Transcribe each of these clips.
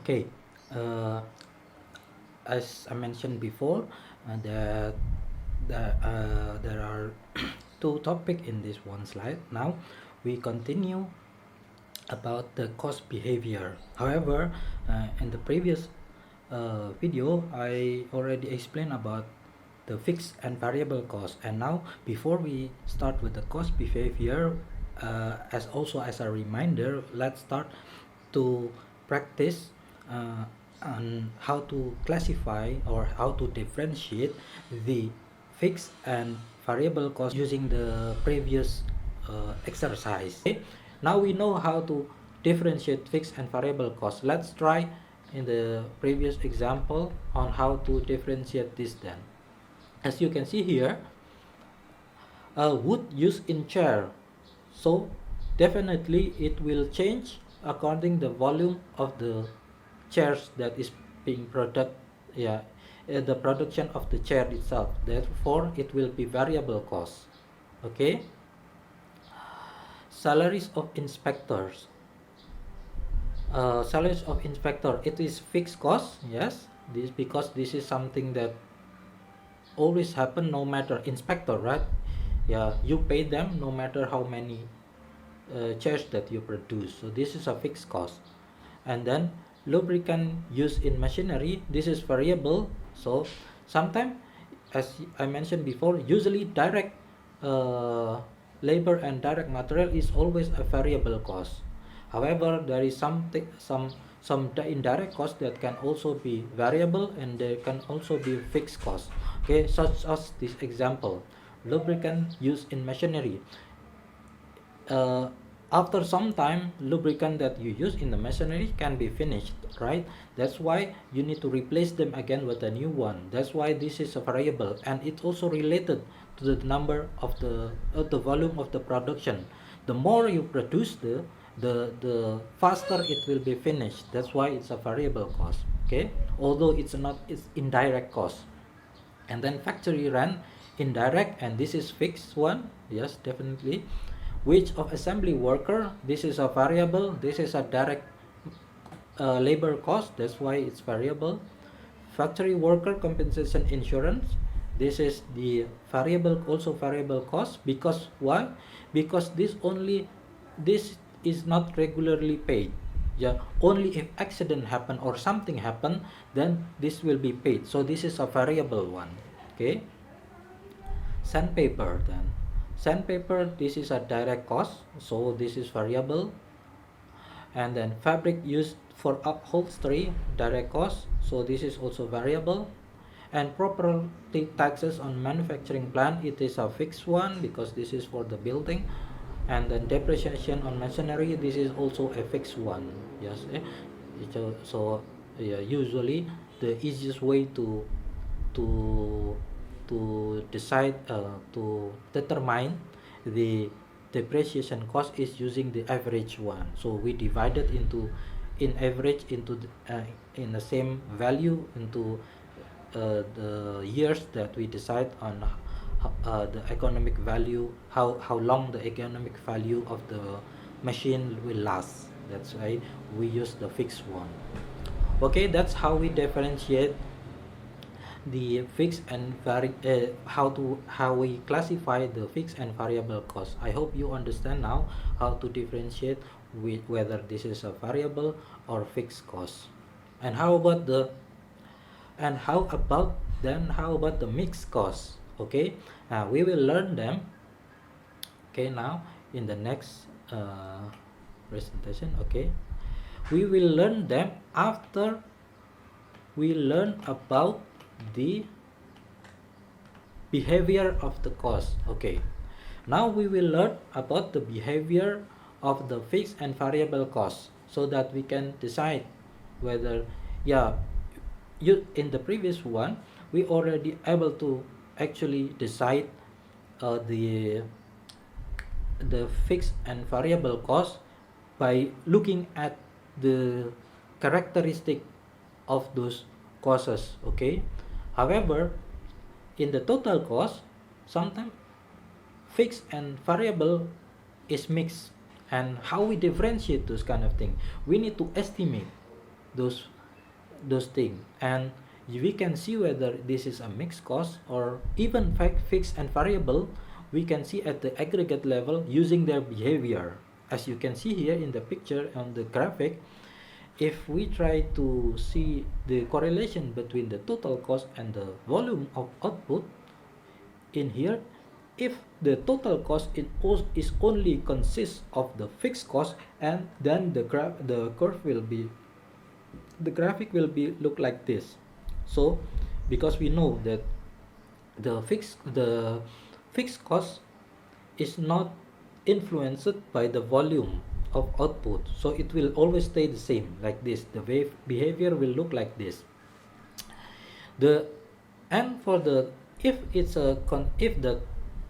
Okay, uh, as I mentioned before, there are two topics in this one slide. Now we continue about the cost behavior. However, in the previous video, I already explained about the fixed and variable cost. And now, before we start with the cost behavior, as a reminder, let's start to practice on how to classify or how to differentiate the fixed and variable cost using the previous exercise. Okay? Now we know how to differentiate fixed and variable cost. Let's try in the previous example on how to differentiate this then. As you can see here, wood used in chair, so definitely it will change according the volume of the chairs that is being the production of the chair itself. Therefore it will be variable cost. Okay, salaries of inspectors. Salaries of inspector, it is fixed cost. Yes, this because this is something that always happen no matter inspector, right? Yeah, you pay them no matter how many chairs that you produce, so this is a fixed cost. And then lubricant used in machinery, this is variable. So sometimes, as I mentioned before, usually direct labor and direct material is always a variable cost. However, there is some indirect cost that can also be variable, and there can also be fixed cost. Okay, such as this example, lubricant used in machinery. uh, After some time, lubricant that you use in the machinery can be finished, right? That's why you need to replace them again with a new one. That's why this is a variable, and it's also related to the number of the volume of the production. The more you produce, the faster it will be finished. That's why it's a variable cost. Okay, although it's indirect cost. And then factory rent, indirect, and this is fixed one. Yes, definitely. Wage of assembly worker, this is a variable, this is a direct labor cost, that's why it's variable. Factory worker compensation insurance, this is the variable, also variable cost. Because why? Because this is not regularly paid. Yeah, only if accident happen or something happen, then this will be paid. So this is a variable one. Okay, sandpaper then. Sandpaper, this is a direct cost, so this is variable. And then fabric used for upholstery, direct cost, so this is also variable. And property taxes on manufacturing plant, it is a fixed one because this is for the building. And then depreciation on machinery, this is also a fixed one. Yes, so yeah, usually the easiest way to decide to determine the depreciation cost is using the average one. So we divide it into in average into in the same value into the years that we decide on the economic value, how long the economic value of the machine will last. That's why we use the fixed one. Okay, that's how we differentiate the fixed and how we classify the fixed and variable cost. I hope you understand now how to differentiate with whether this is a variable or fixed cost. And how about the mixed cost? Okay, we will learn them. Okay, now in the next presentation. Okay, we will learn them after we learn about the behavior of the cost. Okay, now we will learn about the behavior of the fixed and variable cost, so that we can decide whether, yeah, in the previous one we already able to actually decide the fixed and variable cost by looking at the characteristic of those costs. Okay, however, in the total cost, sometimes fixed and variable is mixed. And how we differentiate those kind of things, we need to estimate those those things, and we can see whether this is a mixed cost or even fixed and variable. We can see at the aggregate level using their behavior. As you can see here in the picture on the graphic, if we try to see the correlation between the total cost and the volume of output in here, if the total cost is only consists of the fixed cost, and then the curve will be, the graphic will be look like this. So because we know that the fixed cost is not influenced by the volume of output, so it will always stay the same like this. The wave behavior will look like this. The and for the if the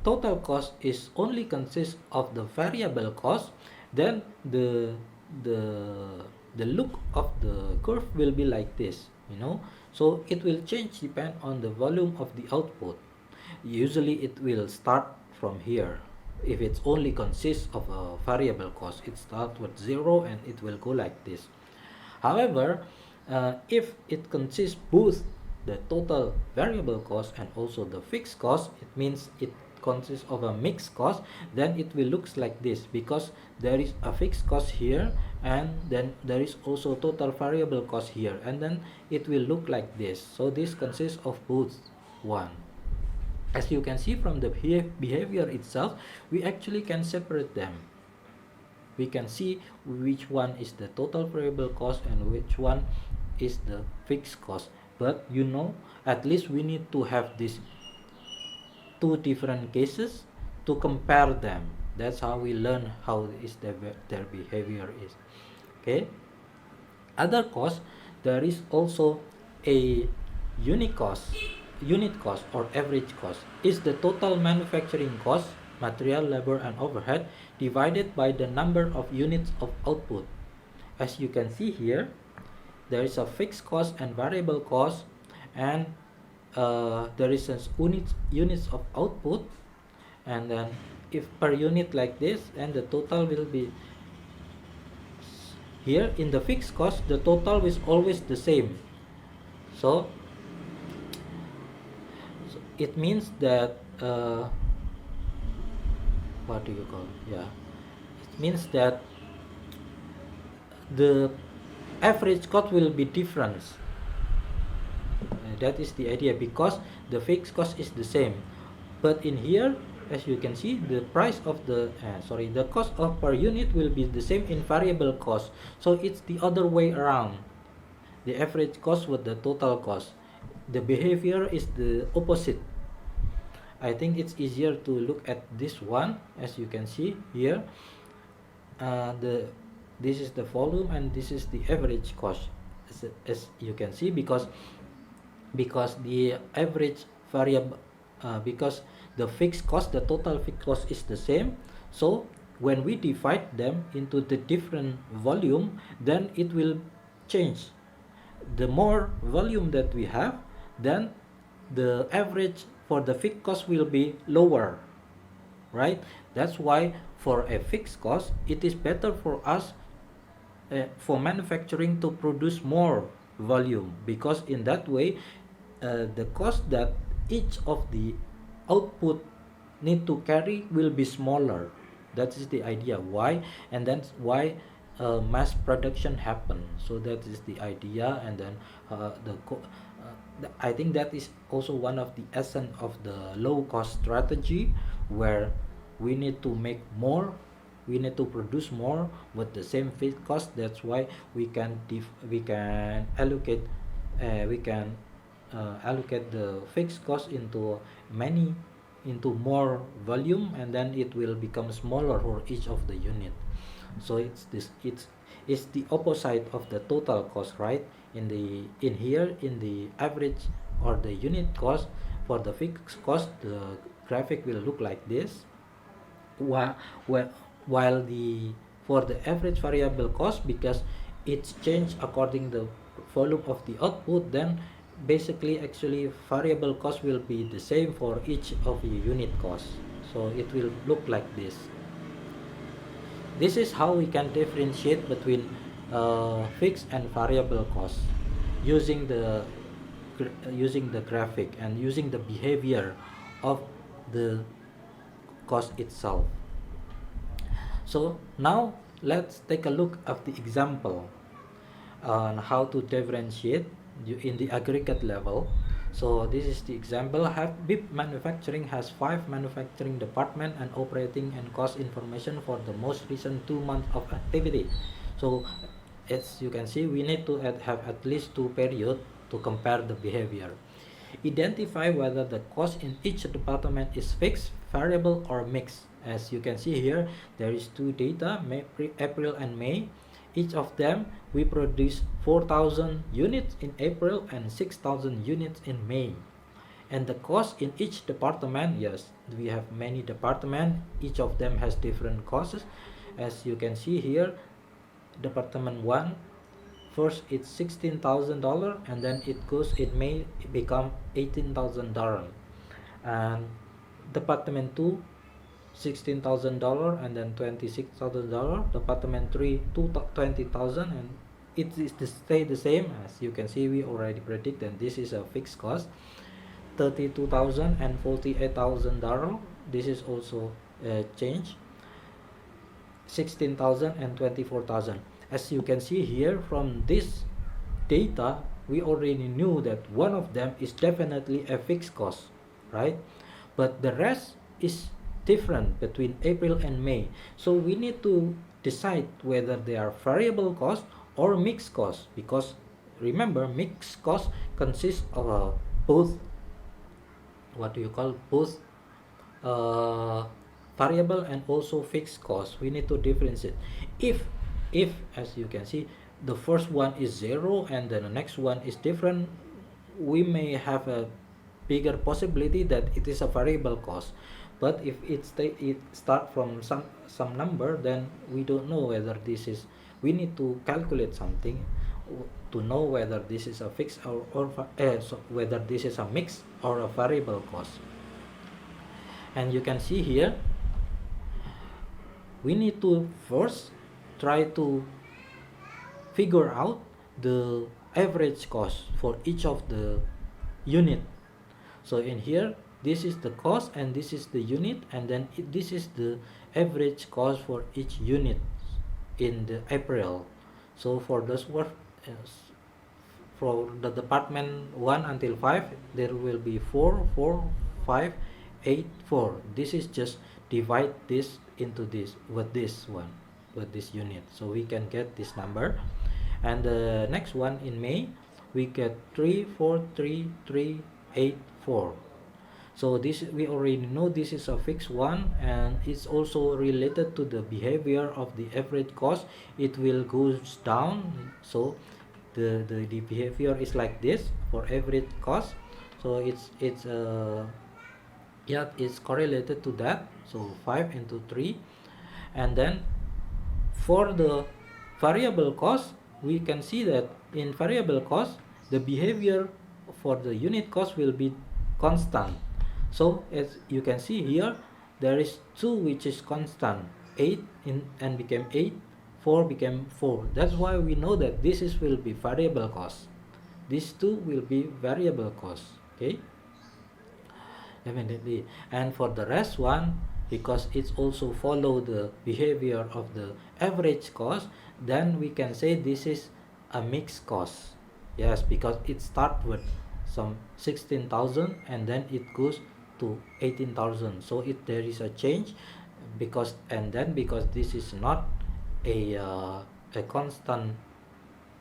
total cost is only consists of the variable cost, then the the look of the curve will be like this, so it will change depend on the volume of the output. Usually it will start from here. If it only consists of a variable cost, it starts with 0 and it will go like this. However, if it consists both the total variable cost and also the fixed cost, it means it consists of a mixed cost, then it will looks like this, because there is a fixed cost here and then there is also total variable cost here, and then it will look like this. So this consists of both one. As you can see from the behavior itself, we actually can separate them. We can see which one is the total variable cost and which one is the fixed cost. But at least we need to have these two different cases to compare them. That's how we learn how is their behavior is. Okay. Other cost, there is also a unit cost or average cost. Is the total manufacturing cost, material, labor and overhead, divided by the number of units of output. As you can see here, there is a fixed cost and variable cost, and there is units of output, and then if per unit like this, and the total will be here. In the fixed cost, the total is always the same. So it means that what do you call it? Yeah, it means that the average cost will be different. That is the idea, because the fixed cost is the same. But in here, as you can see, the price of the cost of per unit will be the same in variable cost. So it's the other way around. The average cost with the total cost. The behavior is the opposite. I think it's easier to look at this one. As you can see here, this is the volume and this is the average cost, as you can see, because the average variable, because the fixed cost, the total fixed cost is the same. So when we divide them into the different volume, then it will change. The more volume that we have, then the average for the fixed cost will be lower, right? That's why for a fixed cost, it is better for us for manufacturing to produce more volume, because in that way the cost that each of the output need to carry will be smaller. That is the idea why, and that's why mass production happen. So that is the idea. And then I think that is also one of the essence of the low cost strategy, where we need to make more, we need to produce more with the same fixed cost. That's why we can allocate the fixed cost into more volume, and then it will become smaller for each of the unit. So it's the opposite of the total cost, right? In the average or the unit cost, for the fixed cost, the graphic will look like this, while for the average variable cost, because it's changed according the volume of the output, then basically actually variable cost will be the same for each of the unit costs. So it will look like this. This is how we can differentiate between fixed and variable costs. using the using the graphic and using the behavior of the cost itself. So now let's take a look at the example on how to differentiate in the aggregate level. So this is the example. Habib Manufacturing has 5 manufacturing department and operating and cost information for the most recent 2 months of activity. So as you can see, we need to have at least 2 periods to compare the behavior. Identify whether the cost in each department is fixed, variable, or mixed. As you can see here, there is 2 data, April and May. Each of them, we produce 4,000 units in April and 6,000 units in May. And the cost in each department, yes, we have many departments, each of them has different costs. As you can see here, department 1, first it's $16,000 and then it may become $18,000. And department 2, $16,000 and then $26,000. Department 3, $20,000, and it is to stay the same. As you can see, we already predict that this is a fixed cost. $32,000 and $48,000. This is also a change. 16,000 and 24,000. As you can see here from this data, we already knew that one of them is definitely a fixed cost, right? But the rest is different between April and May. So we need to decide whether they are variable cost or mixed cost, because remember, mixed cost consists of both both variable and also fixed cost. We need to differentiate. If as you can see, the first one is 0 and then the next one is different, we may have a bigger possibility that it is a variable cost. But if it start from some number, then we don't know whether this is, we need to calculate something to know whether this is a fixed or so whether this is a mixed or a variable cost. And you can see here, we need to first try to figure out the average cost for each of the unit. So in here, this is the cost and this is the unit, and then this is the average cost for each unit in the April. So for this work, for the department 1 until 5, there will be 4, 4, 5, 8, 4. This is just divide this into this with this one, with this unit, so we can get this number. And the next one in May, we get 3, 4, 3, 3, 8, 4. So this, we already know this is a fixed one, and it's also related to the behavior of the average cost. It will goes down, so the behavior is like this for average cost. So it's yeah, it's correlated to that. So 5 into 3. And then for the variable cost, we can see that in variable cost, the behavior for the unit cost will be constant. So as you can see here, there is 2 which is constant, 8 and became 8, 4 became 4. That's why we know that this will be variable cost. These 2 will be variable cost. Okay, definitely. And for the rest one, because it's also follow the behavior of the average cost, then we can say this is a mixed cost. Yes, because it starts with some 16,000 and then it goes to 18,000. So there is a change, because this is not a constant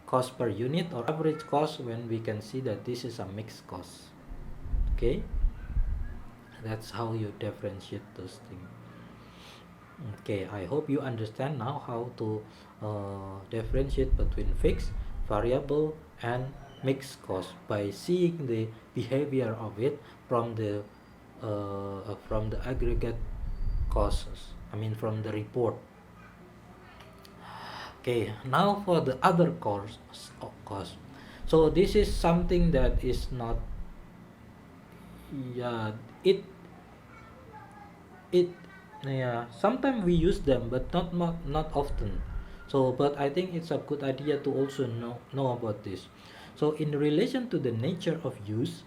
cost per unit or average cost, when we can see that this is a mixed cost. Okay, that's how you differentiate those things. Okay, I hope you understand now how to differentiate between fixed, variable, and mixed cost by seeing the behavior of it from the aggregate costs, from the report. Okay, now for the other cost. So this is something that is not, yeah, sometimes we use them, but not often. So but I think it's a good idea to also know about this. So in relation to the nature of use,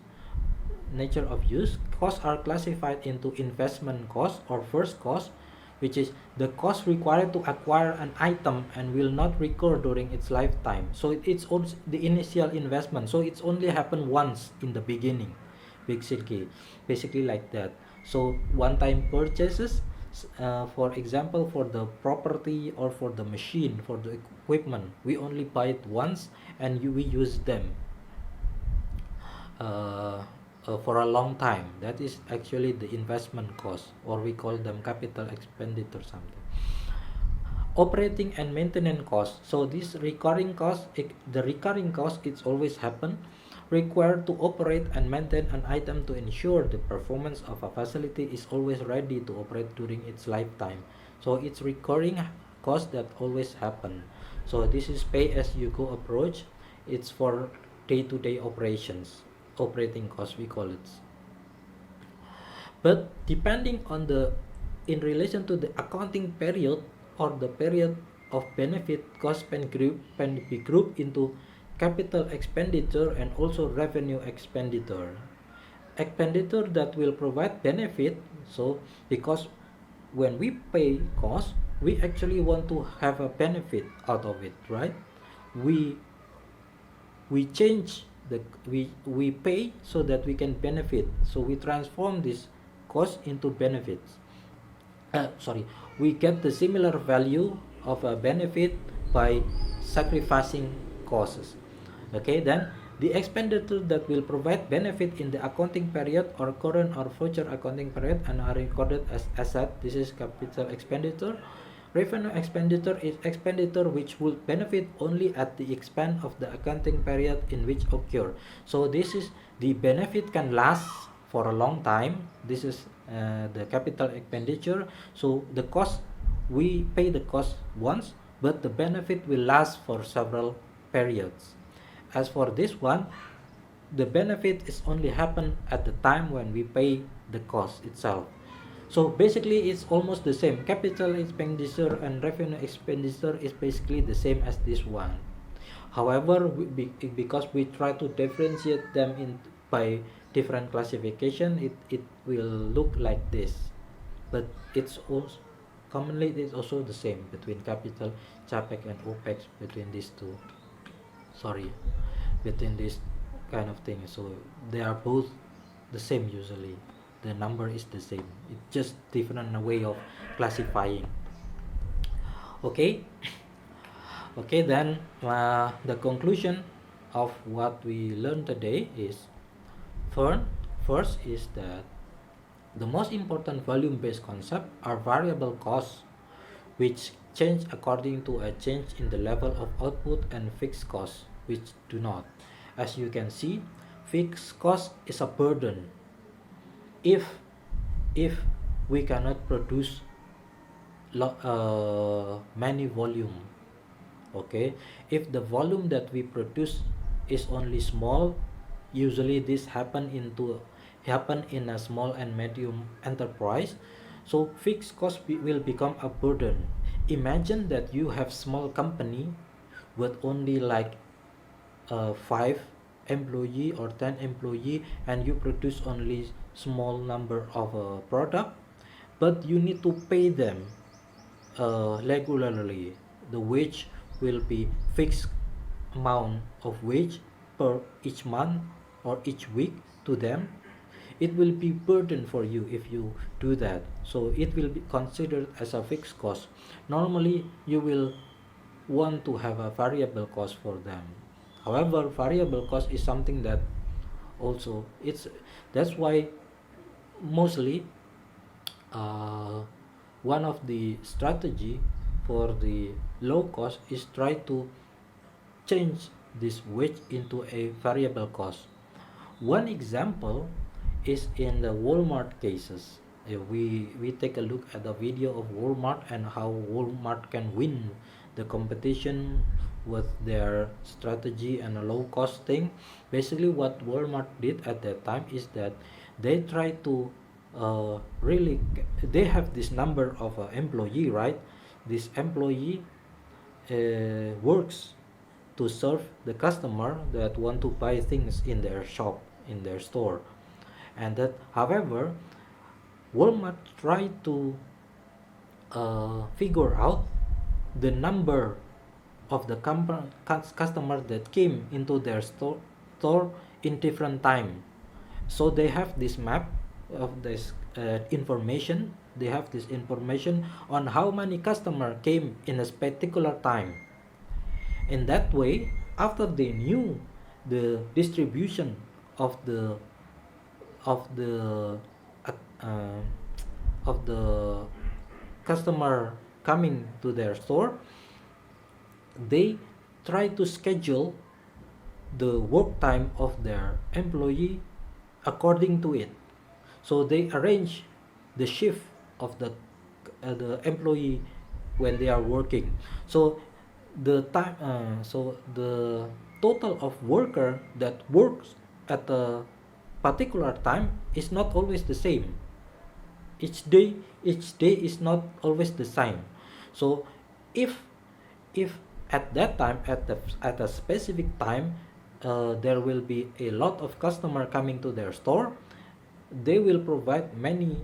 costs are classified into investment cost or first cost, which is the cost required to acquire an item and will not recur during its lifetime. So it's also the initial investment, so it's only happen once in the beginning, basically like that. So one time purchases, for example, for the property or for the machine, for the equipment, we only buy it once and we use them uh, for a long time. That is actually the investment cost, or we call them capital expenditure something. Operating and maintenance cost. So this recurring cost, the recurring cost, it's always happen, required to operate and maintain an item to ensure the performance of a facility is always ready to operate during its lifetime. So it's recurring cost that always happen. So this is pay as you go approach. It's for day-to-day operations, operating cost we call it. But depending on the, in relation to the accounting period or the period of benefit, cost can be grouped into capital expenditure and also revenue expenditure. Expenditure that will provide benefit, so because when we pay cost, we actually want to have a benefit out of it, right? We we change the, we pay so that we can benefit, so we transform this cost into benefits. Sorry, we get the similar value of a benefit by sacrificing costs. Okay, then the expenditure that will provide benefit in the accounting period or current or future accounting period and are recorded as asset, this is capital expenditure. Revenue expenditure is expenditure which will benefit only at the expense of the accounting period in which occur. So this is, the benefit can last for a long time. This is the capital expenditure. So the cost, we pay the cost once, but the benefit will last for several periods. As for this one, the benefit is only happen at the time when we pay the cost itself. So basically it's almost the same. Capital expenditure and revenue expenditure is basically the same as this one. However, because we try to differentiate them in by different classification, it will look like this. But it's also commonly it's also the same between capital, capex and opex, between these two. Sorry, between this kind of thing. So they are both the same usually. The number is the same. It's just different way of classifying. Okay. Okay, then the conclusion of what we learned today is, first is that the most important volume-based concept are variable costs, which change according to a change in the level of output, and fixed costs, which do not. As you can see, fixed cost is a burden if we cannot produce many volume. Okay, if the volume that we produce is only small, usually this happen in a small and medium enterprise, so fixed cost will become a burden. Imagine that you have small company with only like 5 employee or 10 employee, and you produce only small number of product, but you need to pay them regularly. The wage will be fixed amount of wage per each month or each week to them. It will be burden for you if you do that, so it will be considered as a fixed cost. Normally you will want to have a variable cost for them. However, variable cost is something that also, that's why mostly one of the strategy for the low cost is try to change this wage into a variable cost. One example is in the Walmart cases. We take a look at the video of Walmart and how Walmart can win the competition with their strategy and a low cost thing. Basically what Walmart did at that time is that they try to really, they have this number of employee, right? This employee works to serve the customer that want to buy things in their shop, in their store. And that, however, Walmart tried to figure out the number of the customer that came into their store in different time. So they have this map of this information. They have this information on how many customer came in a particular time. In that way, after they knew the distribution of the of the uh, of the customer coming to their store, they try to schedule the work time of their employee according to it. So they arrange the shift of the employee when they are working. So the total of worker that works at a particular time is not always the same. Each day is not always the same. So if if at that time, at a specific time, there will be a lot of customer coming to their store, they will provide many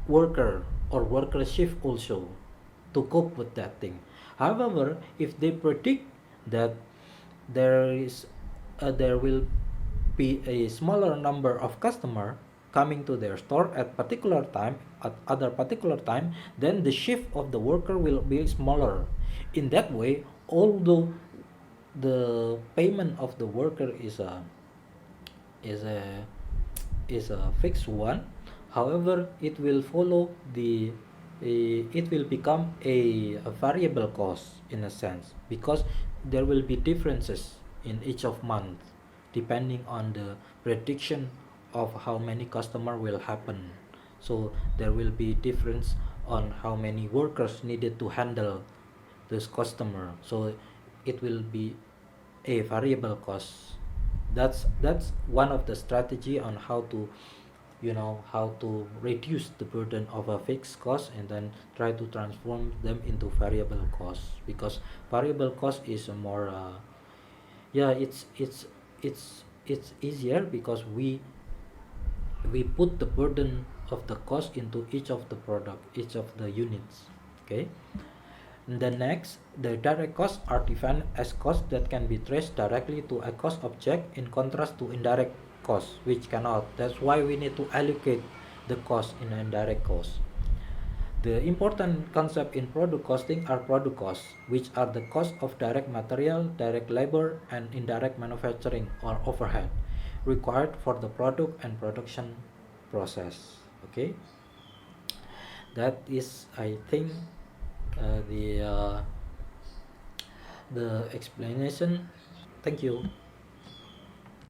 worker or worker shift also to cope with that thing. However, if they predict that there will be a smaller number of customer coming to their store at other particular time, then the shift of the worker will be smaller. In that way, although the payment of the worker is a is a fixed one, however, it will follow it will become a variable cost in a sense, because there will be differences in each of month depending on the prediction of how many customer will happen. So there will be difference on how many workers needed to handle this customer. So it will be a variable cost. That's one of the strategy on how to, how to reduce the burden of a fixed cost and then try to transform them into variable costs, because variable cost is a more yeah, it's easier because we put the burden of the cost into each of the product, each of the units. Okay. The next, the direct costs are defined as costs that can be traced directly to a cost object, in contrast to indirect costs, which cannot. That's why we need to allocate the cost in indirect costs. The important concept in product costing are product costs, which are the cost of direct material, direct labor, and indirect manufacturing or overhead required for the product and production process. Okay, that is, I think, uh, the uh, the explanation. Thank you.